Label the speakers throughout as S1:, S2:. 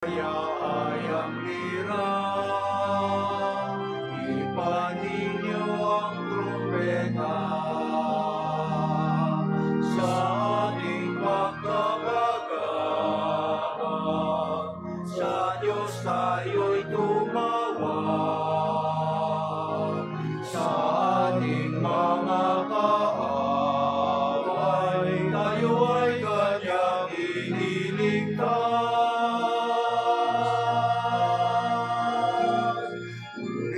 S1: Ayang lira, ipaninyo ang trumpeta sa ating pagkakagawad. Sa Diyos tayo'y tumawag, sa ating mga kaaway, tayo ay kanyang iniligtas.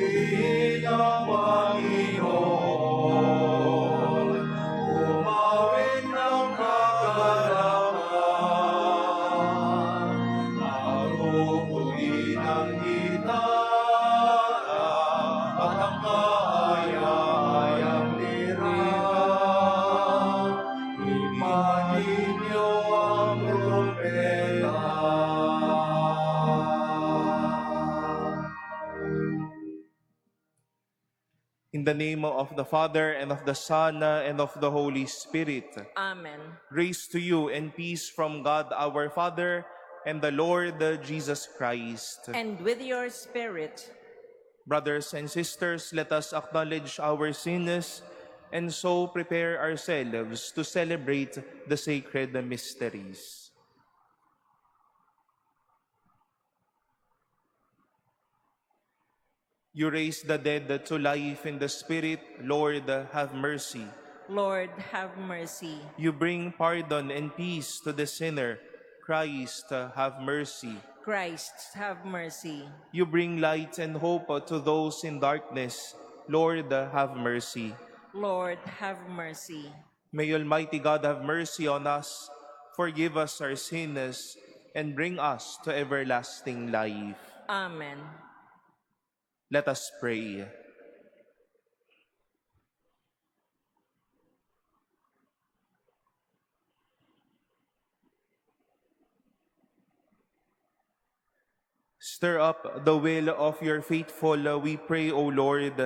S1: Purihin ang Panginoon, umawin ng kagalakan, maghuhugi ng gitara at ang kaaya-ayang lira. Ipanin niyo ang trumpeta.
S2: In the name of the Father, and of the Son, and of the Holy Spirit.
S3: Amen.
S2: Grace to you and peace from God our Father and the Lord Jesus Christ.
S3: And with your spirit.
S2: Brothers and sisters, let us acknowledge our sins and so prepare ourselves to celebrate the sacred mysteries. You raise the dead to life in the Spirit, Lord, have mercy.
S3: Lord, have mercy.
S2: You bring pardon and peace to the sinner, Christ, have mercy.
S3: Christ, have mercy.
S2: You bring light and hope to those in darkness, Lord, have mercy.
S3: Lord, have mercy.
S2: May Almighty God have mercy on us, forgive us our sins, and bring us to everlasting life.
S3: Amen.
S2: Let us pray. Stir up the will of your faithful, we pray, O Lord,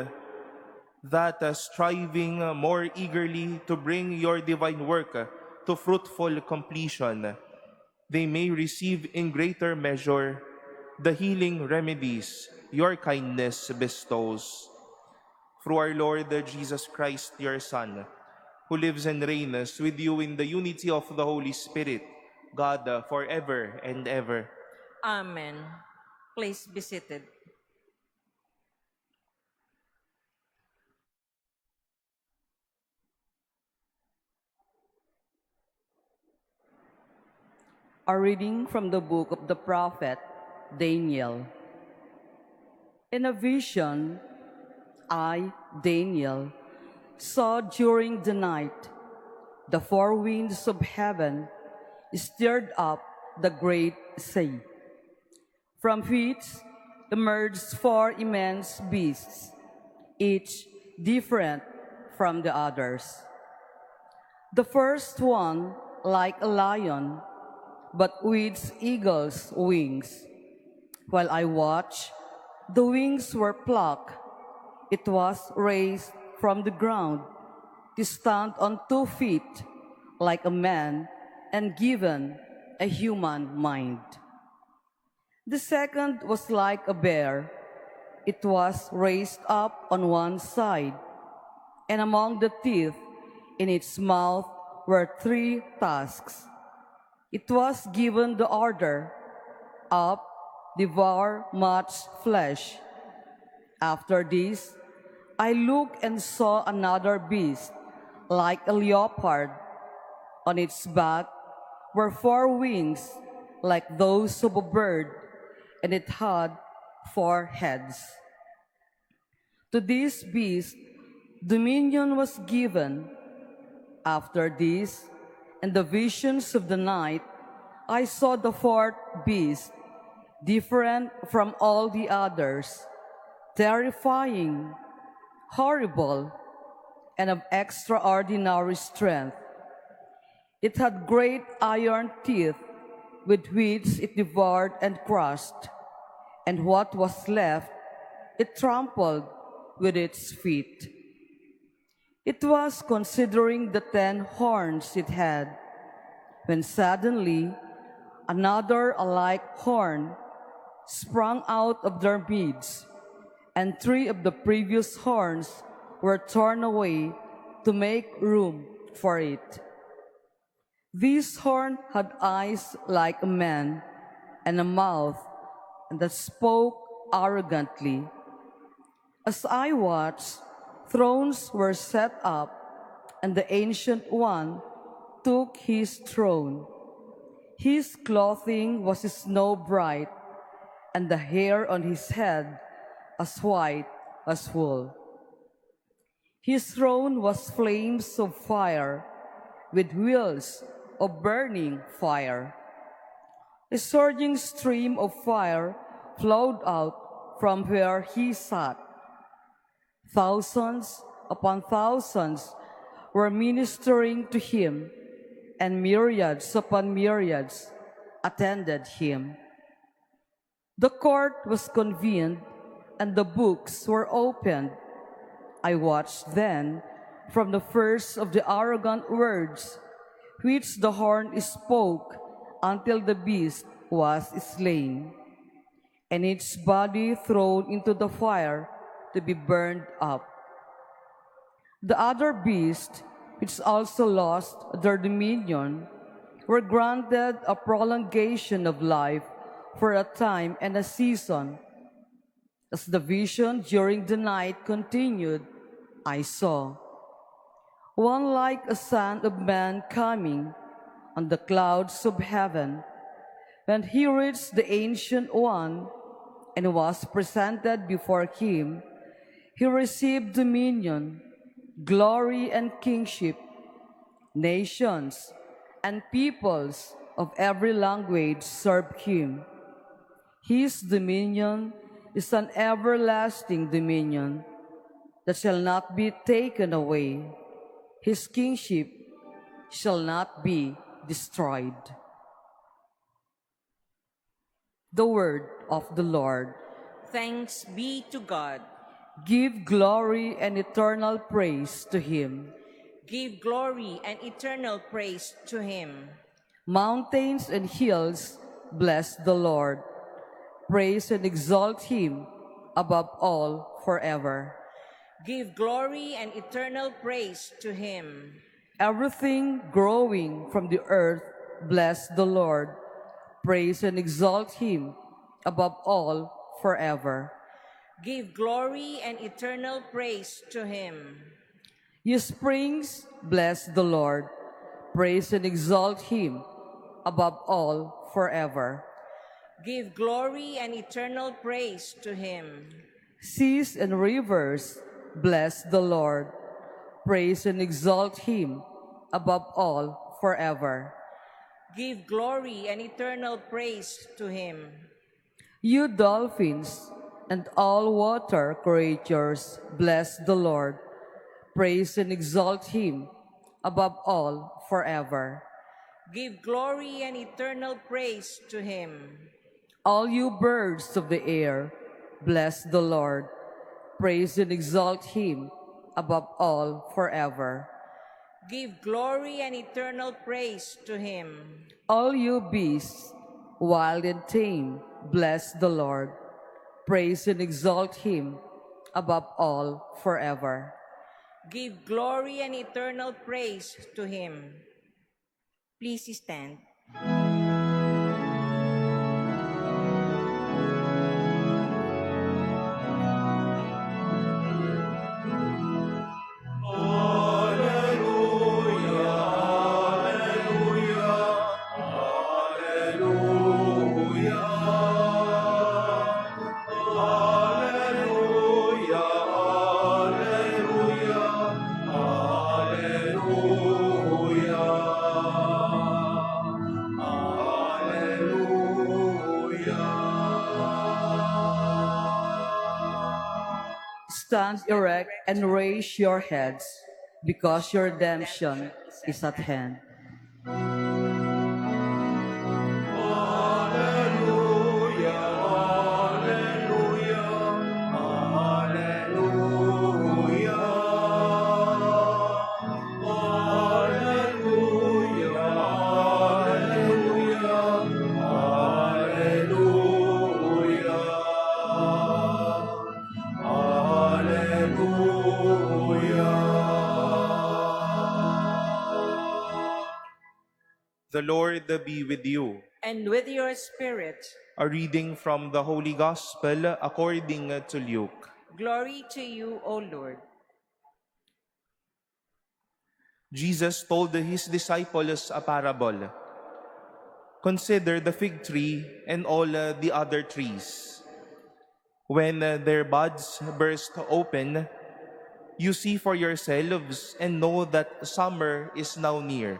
S2: that striving more eagerly to bring your divine work to fruitful completion, they may receive in greater measure the healing remedies your kindness bestows. Through our Lord Jesus Christ, your Son, who lives and reigns with you in the unity of the Holy Spirit, God, forever and ever.
S3: Amen. Please be seated.
S4: A reading from the book of the prophet Daniel. In a vision, I, Daniel, saw during the night the four winds of heaven stirred up the great sea, from which emerged four immense beasts, each different from the others. The first one like a lion, but with eagle's wings. While I watched, the wings were plucked. It was raised from the ground to stand on 2 feet like a man and given a human mind. The second was like a bear. It was raised up on one side, and among the teeth in its mouth were 3 tusks. It was given the order, "Up, devour much flesh." After this, I looked and saw another beast, like a leopard. On its back were 4 wings, like those of a bird, and it had 4 heads. To this beast, dominion was given. After this, in the visions of the night, I saw the 4th beast, different from all the others, terrifying, horrible, and of extraordinary strength. It had great iron teeth with which it devoured and crushed, and what was left it trampled with its feet. It was considering the 10 horns it had, when suddenly another alike horn sprung out of their midst, and 3 of the previous horns were torn away to make room for it. This horn had eyes like a man, and a mouth that spoke arrogantly. As I watched, thrones were set up, and the Ancient One took his throne. His clothing was snow bright, and the hair on his head as white as wool. His throne was flames of fire, with wheels of burning fire. A surging stream of fire flowed out from where he sat. Thousands upon thousands were ministering to him, and myriads upon myriads attended him. The court was convened, and the books were opened. I watched then from the first of the arrogant words which the horn spoke until the beast was slain, and its body thrown into the fire to be burned up. The other beasts, which also lost their dominion, were granted a prolongation of life for a time and a season. As the vision during the night continued, I saw one like a son of man coming on the clouds of heaven. When he reached the Ancient One and was presented before him, he received dominion, glory, and kingship. Nations and peoples of every language served him. His dominion is an everlasting dominion that shall not be taken away. His kingship shall not be destroyed. The word of the Lord.
S3: Thanks be to God.
S4: Give glory and eternal praise to him.
S3: Give glory and eternal praise to him.
S4: Mountains and hills, bless the Lord. Praise and exalt him above all forever.
S3: Give glory and eternal praise to him.
S4: Everything growing from the earth, bless the Lord. Praise and exalt him above all forever.
S3: Give glory and eternal praise to him.
S4: You springs, bless the Lord. Praise and exalt him above all forever.
S3: Give glory and eternal praise to him.
S4: Seas and rivers, bless the Lord. Praise and exalt him above all forever.
S3: Give glory and eternal praise to him.
S4: You dolphins and all water creatures, bless the Lord. Praise and exalt him above all forever.
S3: Give glory and eternal praise to him.
S4: All you birds of the air, bless the Lord. Praise and exalt him above all forever.
S3: Give glory and eternal praise to him.
S4: All you beasts, wild and tame, bless the Lord. Praise and exalt him above all forever.
S3: Give glory and eternal praise to him. Please stand.
S4: Stand erect and raise your heads, because your redemption is at hand.
S2: Lord be with you.
S3: And with your spirit.
S2: A reading from the Holy Gospel according to Luke.
S3: Glory to you, O Lord.
S2: Jesus told his disciples a parable. Consider the fig tree and all the other trees. When their buds burst open, you see for yourselves and know that summer is now near.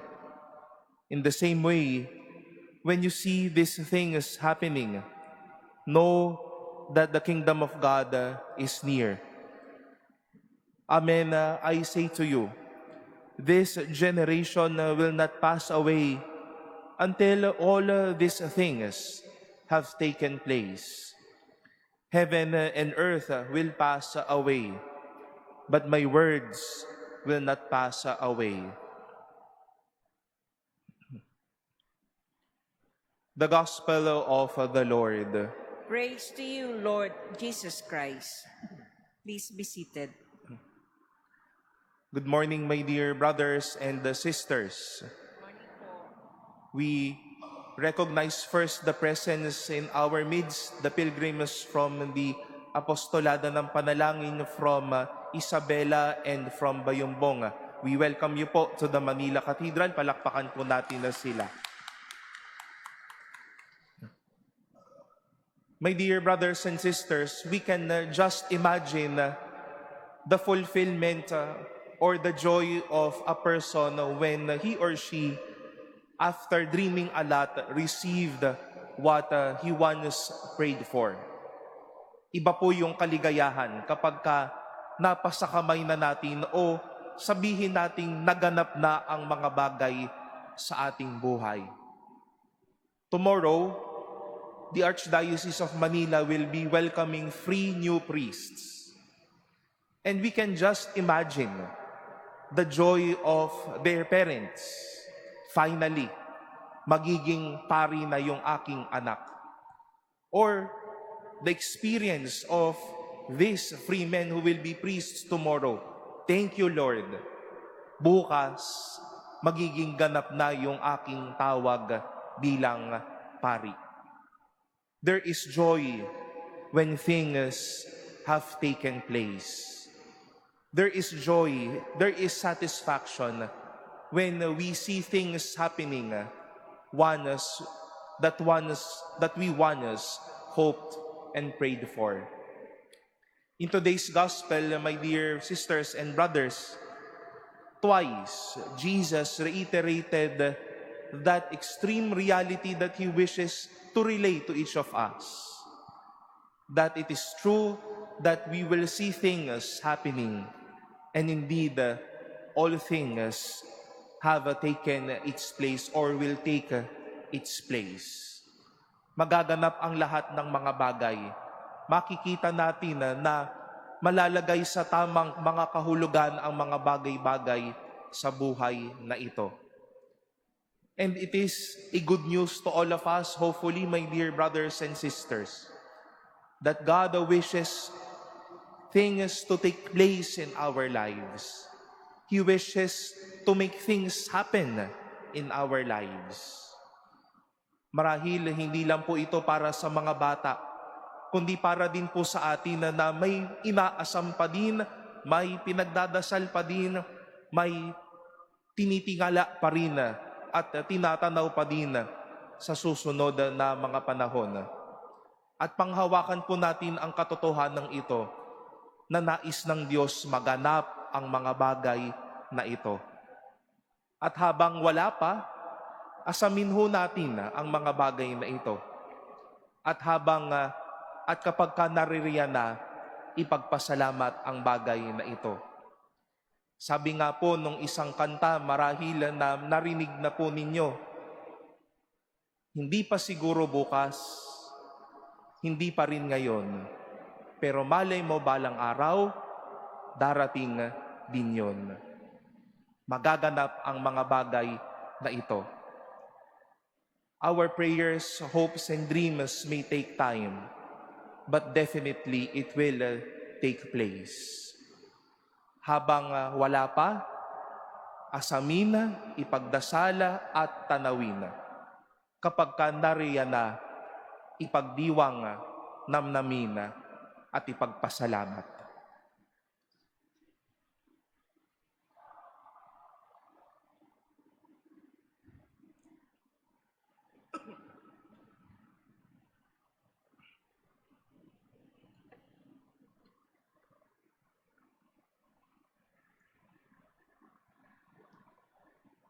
S2: In the same way, when you see these things happening, know that the kingdom of God is near. Amen, I say to you, this generation will not pass away until all these things have taken place. Heaven and earth will pass away, but my words will not pass away. The Gospel of the Lord.
S3: Praise to you, Lord Jesus Christ. Please be seated.
S2: Good morning, my dear brothers and sisters. We recognize first the presence in our midst, the pilgrims from the Apostolada ng Panalangin from Isabela and from Bayumbong. We welcome you po to the Manila Cathedral. Palakpakan po natin na sila. My dear brothers and sisters, we can just imagine the fulfillment or the joy of a person when he or she, after dreaming a lot, received what he once prayed for. Iba po yung kaligayahan kapag napasa kamay na natin o sabihin nating naganap na ang mga bagay sa ating buhay. Tomorrow, the Archdiocese of Manila will be welcoming 3 new priests. And we can just imagine the joy of their parents. Finally, magiging pari na yung aking anak. Or the experience of these 3 men who will be priests tomorrow. Thank you, Lord. Bukas, magiging ganap na yung aking tawag bilang pari. There is joy when things have taken place. There is joy, there is satisfaction when we see things happening that we once hoped and prayed for. In today's gospel, my dear sisters and brothers, twice Jesus reiterated that extreme reality that he wishes to relate to each of us. That it is true that we will see things happening, and indeed all things have taken its place or will take its place. Magaganap ang lahat ng mga bagay. Makikita natin na malalagay sa tamang mga kahulugan ang mga bagay-bagay sa buhay na ito. And it is a good news to all of us, hopefully, my dear brothers and sisters, that God wishes things to take place in our lives. He wishes to make things happen in our lives. Marahil hindi lang po ito para sa mga bata, kundi para din po sa atin na may inaasam pa din, may pinagdadasal pa din, may tinitingala pa rin at tinatanaw pa din sa susunod na mga panahon. At panghawakan po natin ang katotohanan ito na nais ng Diyos maganap ang mga bagay na ito. At habang wala pa, asamin ho natin ang mga bagay na ito. At kapag naririyan na, ipagpasalamat ang bagay na ito. Sabi nga po nung isang kanta, marahil na narinig na po ninyo, hindi pa siguro bukas, hindi pa rin ngayon, pero malay mo balang araw, darating din yun. Magaganap ang mga bagay na ito. Our prayers, hopes, and dreams may take time, but definitely it will take place. Habang wala pa, asamin, ipagdasala at tanawin. Kapag ka nariyan na, ipagdiwang, namnamin at ipagpasalamat.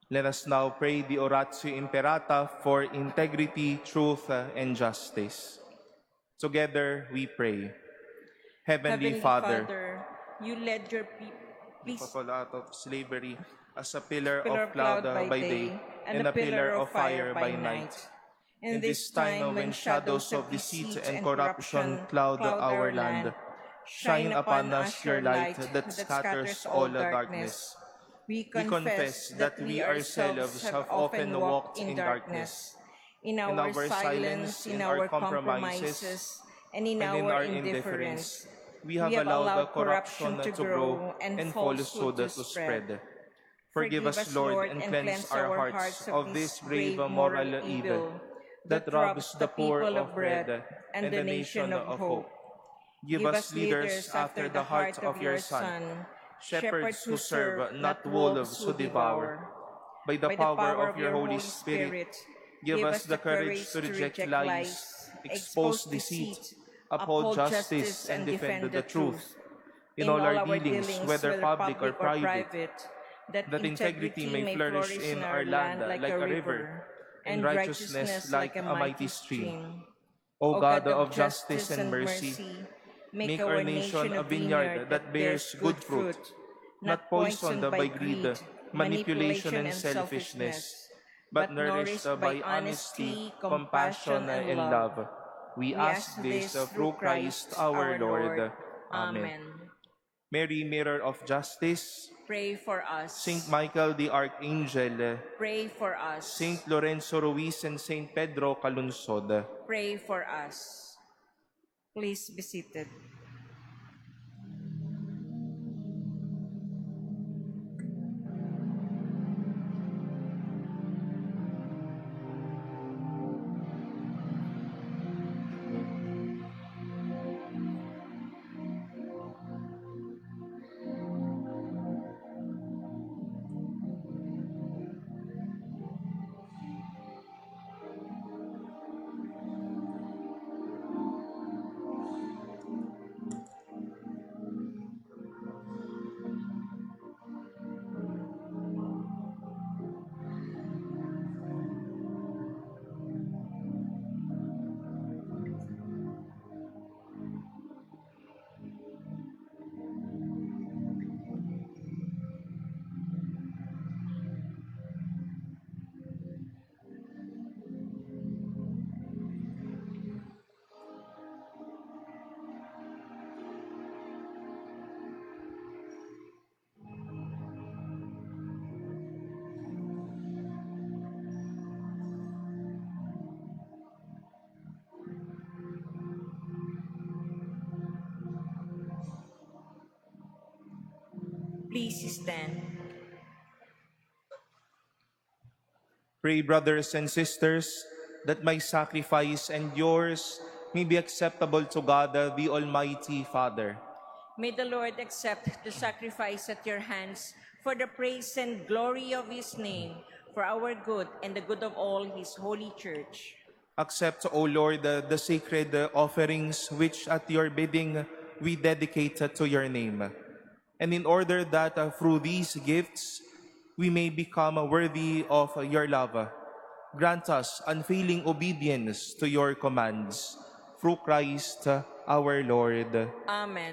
S2: Let us now pray the Oratio Imperata for integrity, truth, and justice. Together we pray. Heavenly Father,
S3: you led your people. Please,
S2: people out of slavery as a pillar
S3: pillar
S2: of cloud by day and a pillar of fire by night. In this time when shadows of deceit and corruption cloud our land, shine upon us your light that scatters all the darkness. We confess that we ourselves have often walked in darkness,
S3: in our silence, in our compromises, and in our indifference.
S2: We have allowed corruption to grow and falsehood to spread. Forgive us, Lord, and cleanse our hearts of this grave moral evil that robs the poor of bread and the nation of hope. Give us leaders after the heart of your Son, shepherds who serve, not wolves who devour. By the power of your Holy Spirit, give us the courage to reject lies, expose deceit, uphold justice, and defend the truth. In all our dealings, whether public or private, that integrity may flourish in our land like a river, and righteousness like a mighty stream. O God of justice and mercy, make our nation a vineyard that bears good fruit, not poisoned by greed, manipulation, and selfishness, but nourished by honesty, compassion, and love. We ask this through Christ our Lord. Amen. Mary, Mirror of Justice,
S3: Pray for us.
S2: Saint Michael the Archangel,
S3: Pray for us.
S2: Saint Lorenzo Ruiz and Saint Pedro Calunsod,
S3: Pray for us. Please be seated. Please stand.
S2: Pray, brothers and sisters, that my sacrifice and yours may be acceptable to God, the Almighty Father.
S3: May the Lord accept the sacrifice at your hands for the praise and glory of his name, for our good and the good of all his holy church.
S2: Accept, O Lord, the sacred offerings which at your bidding we dedicate to your name. And in order that through these gifts we may become worthy of your love, grant us unfailing obedience to your commands. Through Christ our Lord.
S3: Amen.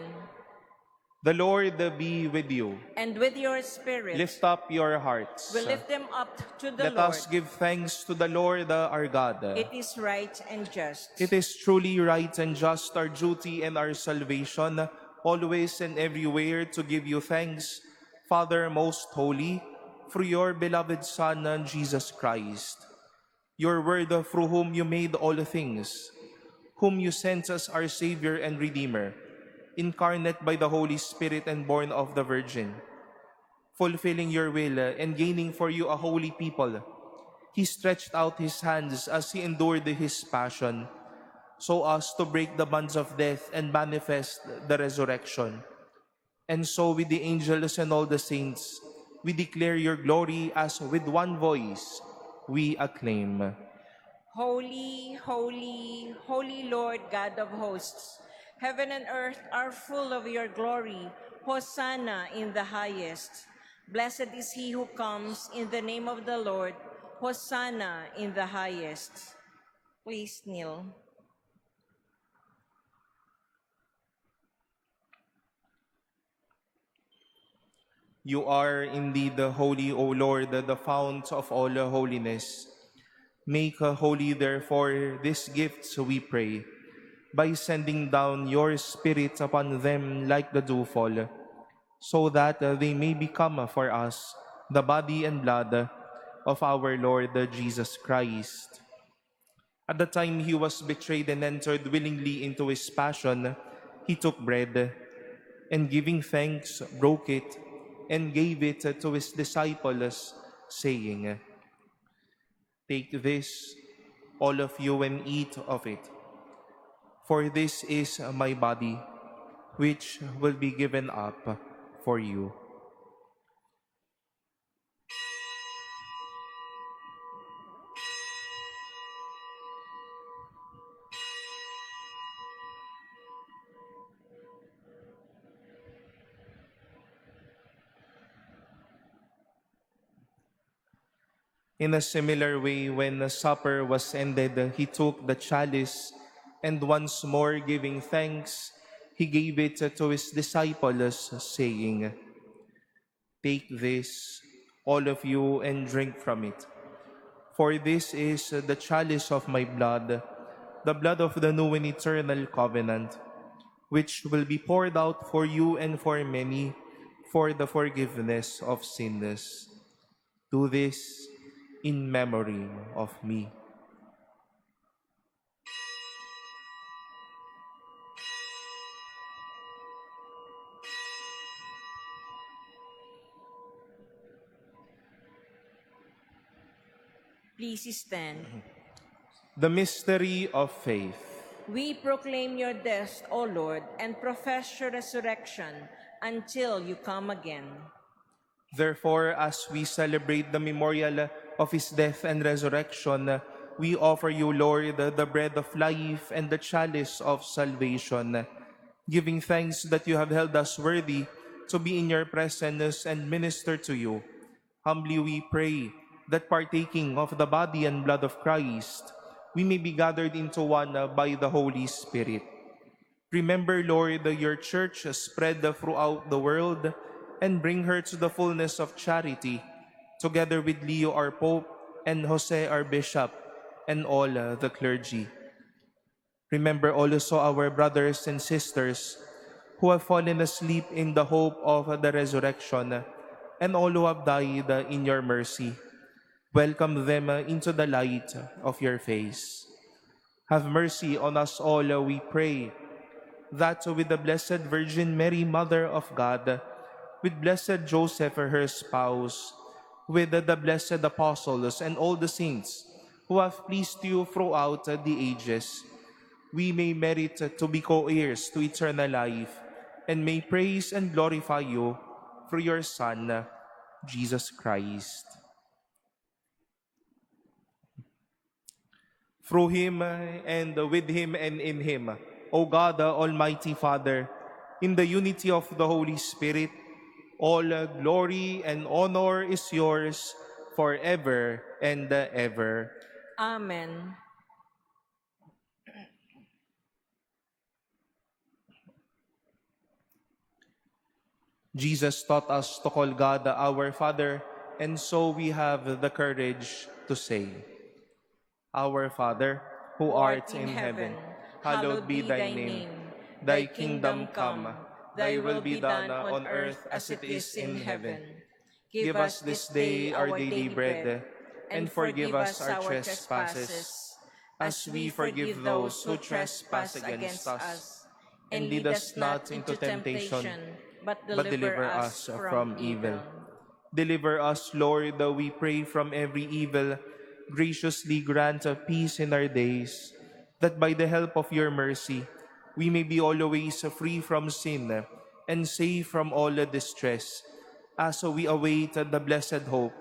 S2: The Lord be with you.
S3: And with your spirit,
S2: Lift up your hearts.
S3: we lift them up to the
S2: Let
S3: Lord.
S2: us give thanks to the Lord our God.
S3: It is right and just.
S2: It is truly right and just, our duty and our salvation, always and everywhere to give you thanks, Father most holy, through your beloved Son, Jesus Christ. Your word through whom you made all things, whom you sent as our Savior and Redeemer, incarnate by the Holy Spirit and born of the Virgin. fulfilling your will and gaining for you a holy people, he stretched out his hands as he endured his passion, so as to break the bonds of death and manifest the resurrection. And so with the angels and all the saints, we declare your glory as with one voice we acclaim.
S3: Holy, holy, holy Lord God of hosts, heaven and earth are full of your glory. Hosanna in the highest. Blessed is he who comes in the name of the Lord. Hosanna in the highest. Please kneel.
S2: You are indeed holy, O Lord, the fount of all holiness. Make holy, therefore, these gifts, we pray, by sending down your Spirit upon them like the dewfall, so that they may become for us the body and blood of our Lord Jesus Christ. At the time he was betrayed and entered willingly into his passion, he took bread, and giving thanks, broke it, and gave it to his disciples, saying, "Take this, all of you, and eat of it. For this is my body, which will be given up for you." In a similar way, when the supper was ended, he took the chalice, and once more giving thanks, he gave it to his disciples, saying, "Take this, all of you, and drink from it. For this is the chalice of my blood, the blood of the new and eternal covenant, which will be poured out for you and for many for the forgiveness of sins. Do this in memory of me."
S3: Please stand.
S2: The mystery of faith.
S3: We proclaim your death, O Lord, and profess your resurrection until you come again.
S2: Therefore, as we celebrate the memorial of his death and resurrection, we offer you, Lord, the bread of life and the chalice of salvation, giving thanks that you have held us worthy to be in your presence and minister to you. Humbly we pray that partaking of the body and blood of Christ, we may be gathered into one by the Holy Spirit. Remember, Lord, your church spread throughout the world and bring her to the fullness of charity, together with Leo our Pope and Jose our Bishop and all the clergy. Remember also our brothers and sisters who have fallen asleep in the hope of the resurrection, and all who have died in your mercy. Welcome them into the light of your face. Have mercy on us all, we pray, that with the Blessed Virgin Mary, Mother of God, with Blessed Joseph, her spouse, with the blessed apostles and all the saints who have pleased you throughout the ages, we may merit to be co-heirs to eternal life, and may praise and glorify you through your Son, Jesus Christ. Through him, and with him, and in him, O God, Almighty Father, in the unity of the Holy Spirit, all glory and honor is yours forever and ever.
S3: Amen.
S2: Jesus taught us to call God our Father, and so we have the courage to say, "Our Father, who art in heaven, hallowed be thy name. Thy kingdom come, thy will be done on earth as it is in heaven. Give us this day our daily bread, and forgive us our trespasses, as we forgive those who trespass against us. And lead us not into temptation, but deliver us from evil." Deliver us, Lord, we pray, from every evil. Graciously grant peace in our days, that by the help of your mercy, we may be always free from sin and safe from all distress, as we await the blessed hope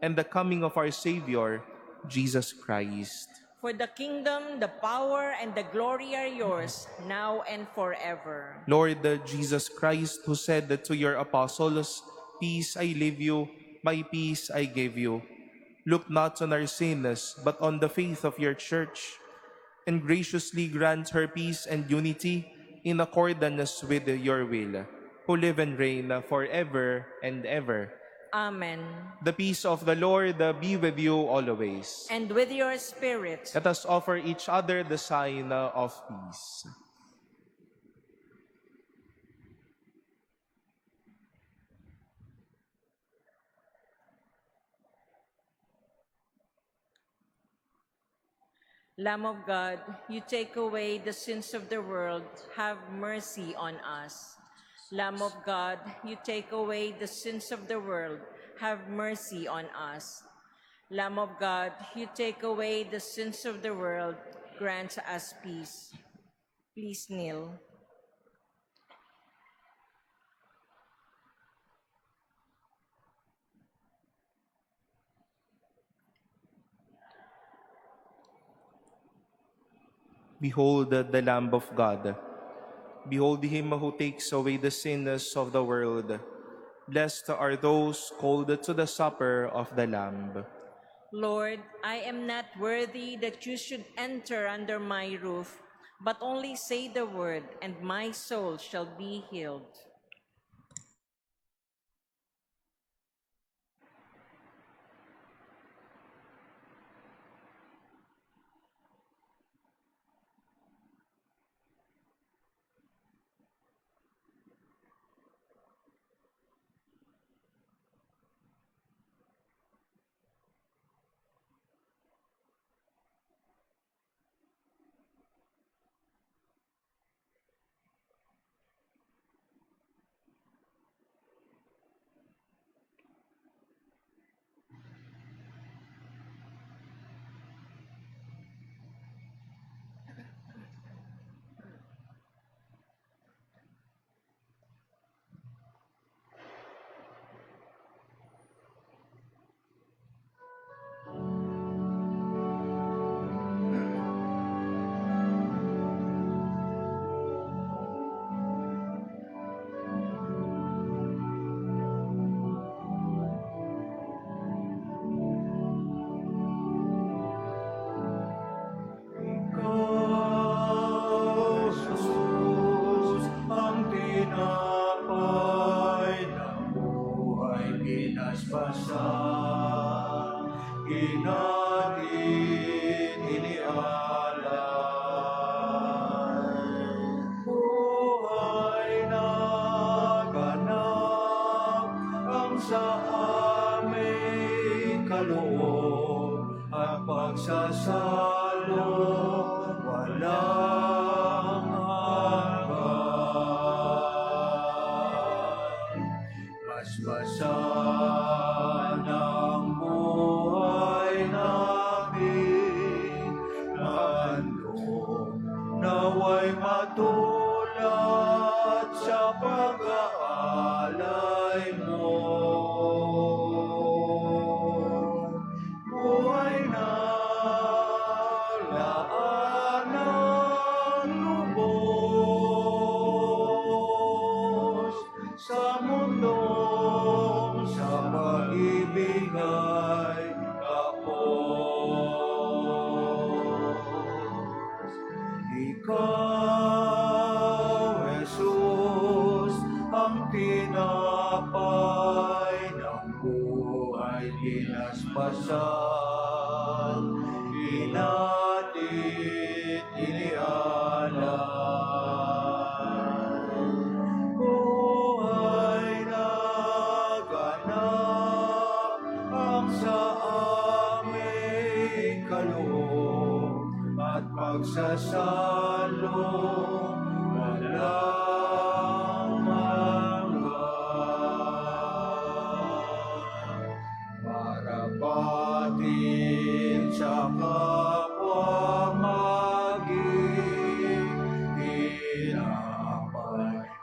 S2: and the coming of our Savior, Jesus Christ.
S3: For the kingdom, the power, and the glory are yours, now and forever.
S2: Lord Jesus Christ, who said to your apostles, "Peace I leave you, my peace I give you," look not on our sins, but on the faith of your church, and graciously grant her peace and unity in accordance with your will, who live and reign forever and ever.
S3: Amen.
S2: The peace of the Lord be with you always.
S3: And with your spirit.
S2: Let us offer each other the sign of peace.
S3: Lamb of God, you take away the sins of the world, have mercy on us. Lamb of God, you take away the sins of the world, have mercy on us. Lamb of God, you take away the sins of the world, grant us peace. Please kneel.
S2: Behold the Lamb of God. Behold him who takes away the sins of the world. Blessed are those called to the supper of the Lamb.
S3: Lord, I am not worthy that you should enter under my roof, but only say the word, and my soul shall be healed.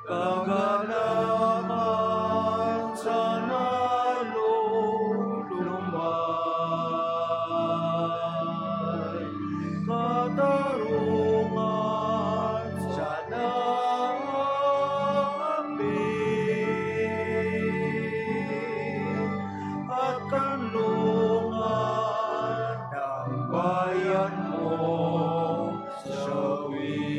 S1: kagalakan sa nalulumay, katarungan sa naapit, at kanlungan ng bayan mo sawi.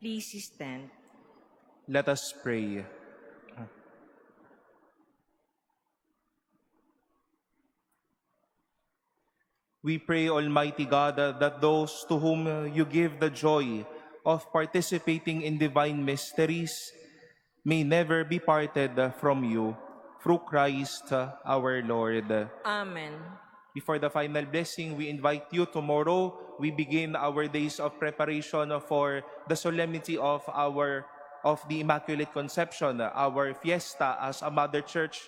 S3: Please stand.
S2: Let us pray. We pray, Almighty God, that those to whom you give the joy of participating in divine mysteries may never be parted from you, through Christ our Lord.
S3: Amen.
S2: Before the final blessing, we invite you tomorrow. We begin our days of preparation for the solemnity of the Immaculate Conception, our fiesta as a mother church,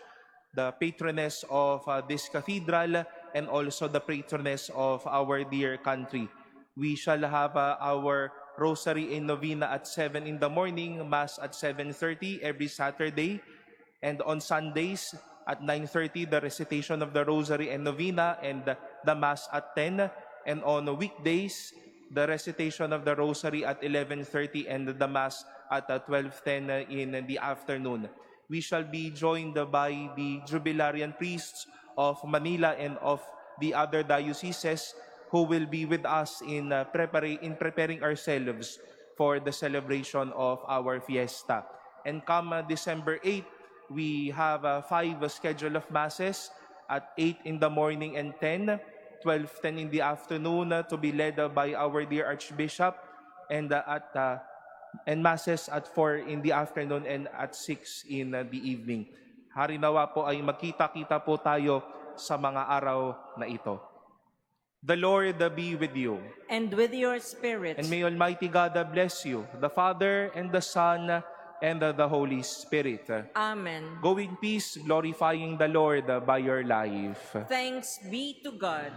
S2: the patroness of this cathedral, and also the patroness of our dear country. We shall have our Rosary and Novena at 7 in the morning, Mass at 7:30 every Saturday, and on Sundays at 9:30, the recitation of the Rosary and Novena, and the Mass at 10. And on weekdays, the recitation of the Rosary at 11:30 and the Mass at 12:10 in the afternoon. We shall be joined by the Jubilarian priests of Manila and of the other dioceses who will be with us in preparing ourselves for the celebration of our fiesta. And come December 8, we have 5 schedule of masses at 8 in the morning and 10, 12:10 in the afternoon to be led by our dear Archbishop, and masses at 4 in the afternoon and at 6 in the evening. Harinawa po ay magkita-kita po tayo sa mga araw na ito. The Lord be with you.
S3: And with your spirit.
S2: And may Almighty God bless you, the Father and the Son and the Holy Spirit.
S3: Amen.
S2: Go in peace, glorifying the Lord by your life.
S3: Thanks be to God.